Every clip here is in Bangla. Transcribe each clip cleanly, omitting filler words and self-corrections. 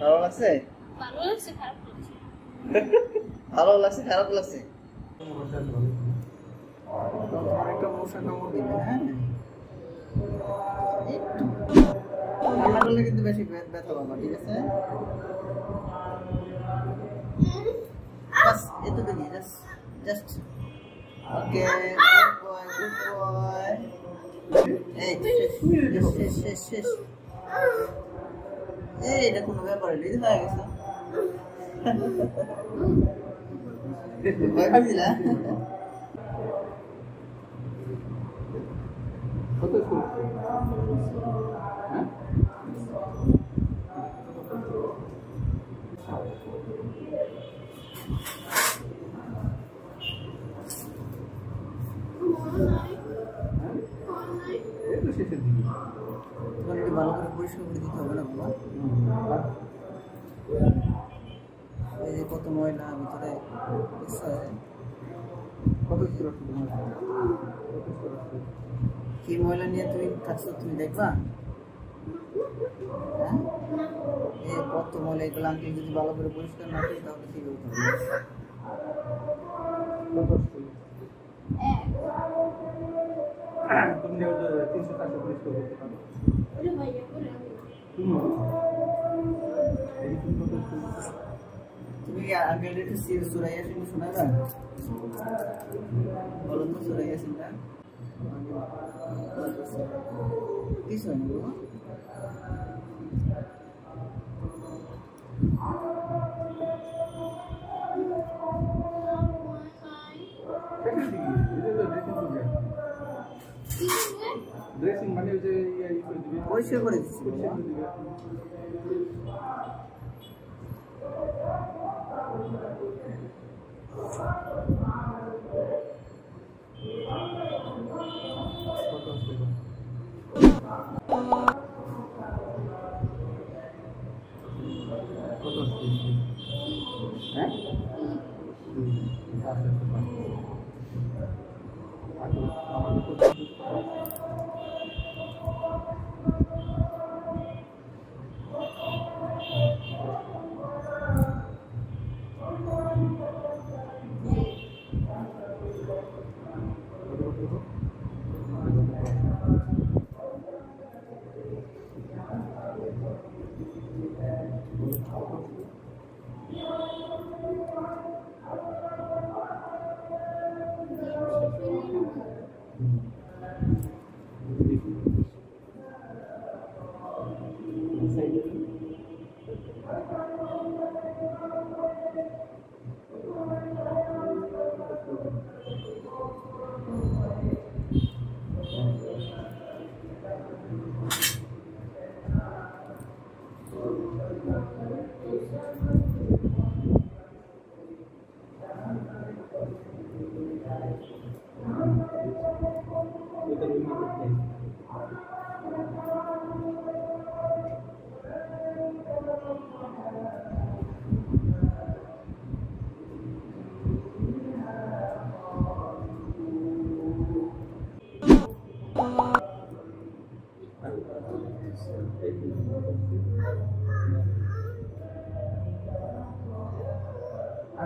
ভালো লাগছে? ভালো লাগছে, খারাপ লাগছে? তোমার একটা মশা কামড় দিবে, হ্যাঁ? একটু ঠান্ডা করলে কিন্তু বেশি ব্যথা পাবা, ঠিক আছে? বাস এতটুকুই, just okay, good boy, good boy. এই শেষ। এই এটা কোনো ব্যাপার রিলিজ হয়ে গেছে। ভয় পাচ্ছিলা? কত স্কুল? হ্যাঁ? শেষের দিকে তোমার একটু ভালো করে পরিষ্কার করে দিতে হবে না বাবা? এই যে কত ময়লা ভিতরে, কি ময়লা নিয়ে তুমি থাকছো, তুমি দেখবা? হ্যাঁ, এই কত ময়লা, এগুলো আমি যদি ভালো করে পরিষ্কার না করি তাহলে কি করতে হবে? তুমি 300-400 পরিষ্কার করতে পারো। তুমি আগে একটু সূরা ইয়াসিন শোনাবা? বলো তো সূরা ইয়াসিনটা কি শোনাবো? ড্রেসিং মানে ওই যে পরিষ্কার করে দিচ্ছি, হ্যাঁ?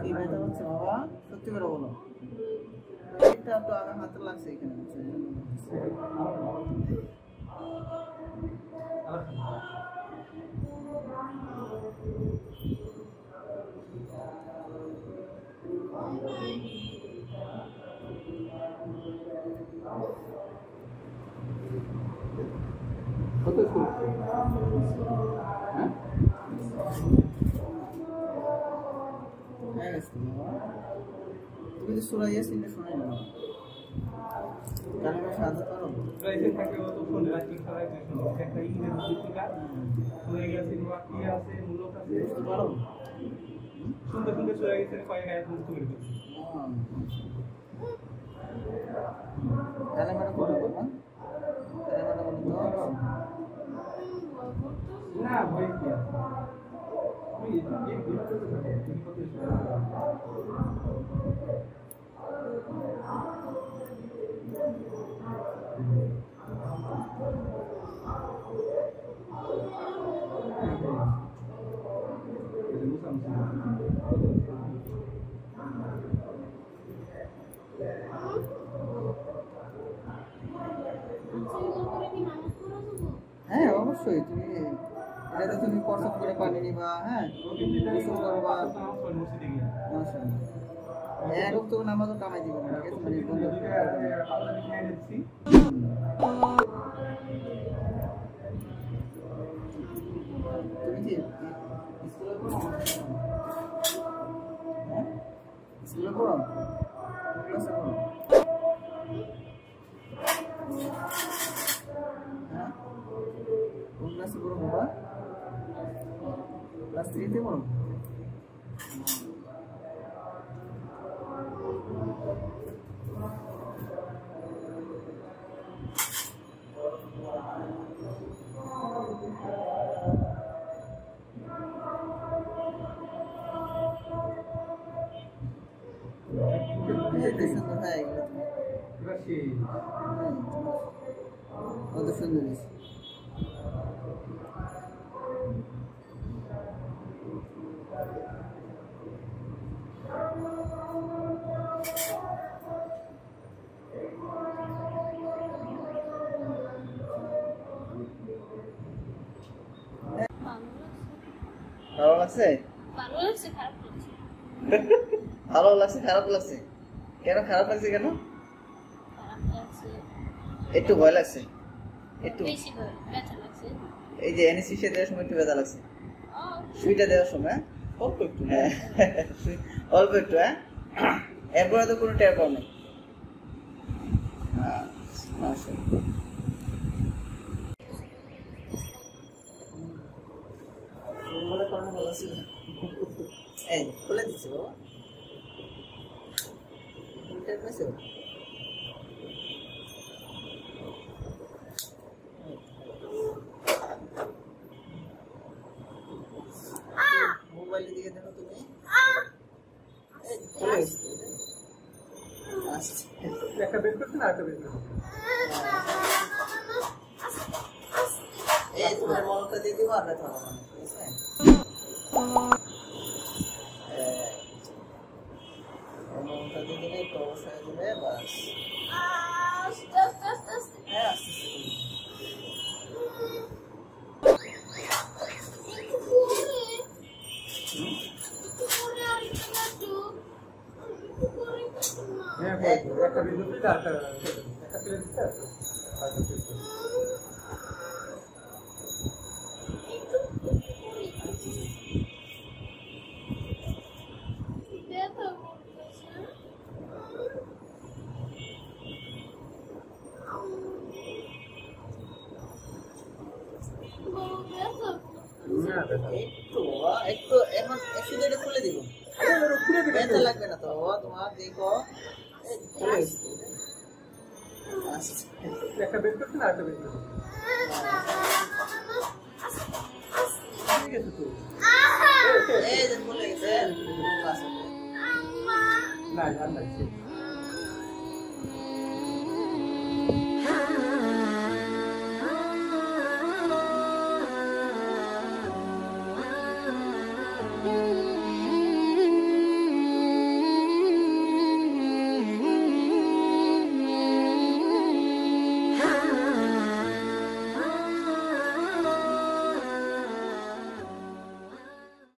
কি ব্যথা হচ্ছে বাবা? সত্যি করে বলো। এটা তো আমার হাতে লাগছে এখানে। কত স্কুল? হ্যাঁ? তুমি তো সূরা ইয়াসিন শোনাই না, কানে সাদা করো প্রাইসে থাকে তো ফোন রাখি খারাপ কিছু না, একটা ইংরেজি পুস্তিকা সূরা ইয়াসিন বাকি আছে, মূলক আছে, বুঝতে পারো? সুন্দর সূরা ইয়াসিন কয়েক আয়াত মুখস্থ করে দিচ্ছি। কানে মানে করো বাবা, কানে মানে বলো তো না ভাই কি আছে তুমি এই ভিডিওতে তুমি কত হ্যাঁ অবশ্যই তুমি এটা তুমি পছন্দ করে পানি নিবা হ্যাঁ গোসল করবা হ্যাঁ রোগ তো নামাজও কামাই দিব না ঠিক আছে তুমি কি স্কুলে পড়ো ক্লাসে পড়ো হ্যাঁ কোন ক্লাসে পড়ো বাবা ক্লাস 3 তে পড়ো কত সুন্দর ভালো লাগছে ভালো লাগছে খারাপ লাগছে কেন খারাপ লাগছে কেন একটু ভয় লাগছে একটু এই যে অ্যানেসথেসিয়া দেওয়ার সময় একটু ব্যথা লাগছে সুইটা দেওয়ার সময় অল্প একটু অল্প একটু হ্যাঁ এরপরে তো কোনো টের পাও নেই খুলে দিচ্ছে বাবা মোবাইলের দিকে দেখো তুমি একটা বের করছেন আর একটা বের করছেন এই তোমার মলটা দিয়ে দিব আর ব্যথা হবে না মলটা দিয়ে দিলে একটু অবশ্যই দিলে বাস হ্যাঁ আস্তে একটা বের করতে একটা প্লেট দিতে একটু এখন শুধু এটা খুলে দিব ব্যথা লাগবে না তো তোমার দেখো একটা বের করছেন আর একটা বের করছেন ঠিক আছে তো এই যে খুলে গেছে না জান লাগছে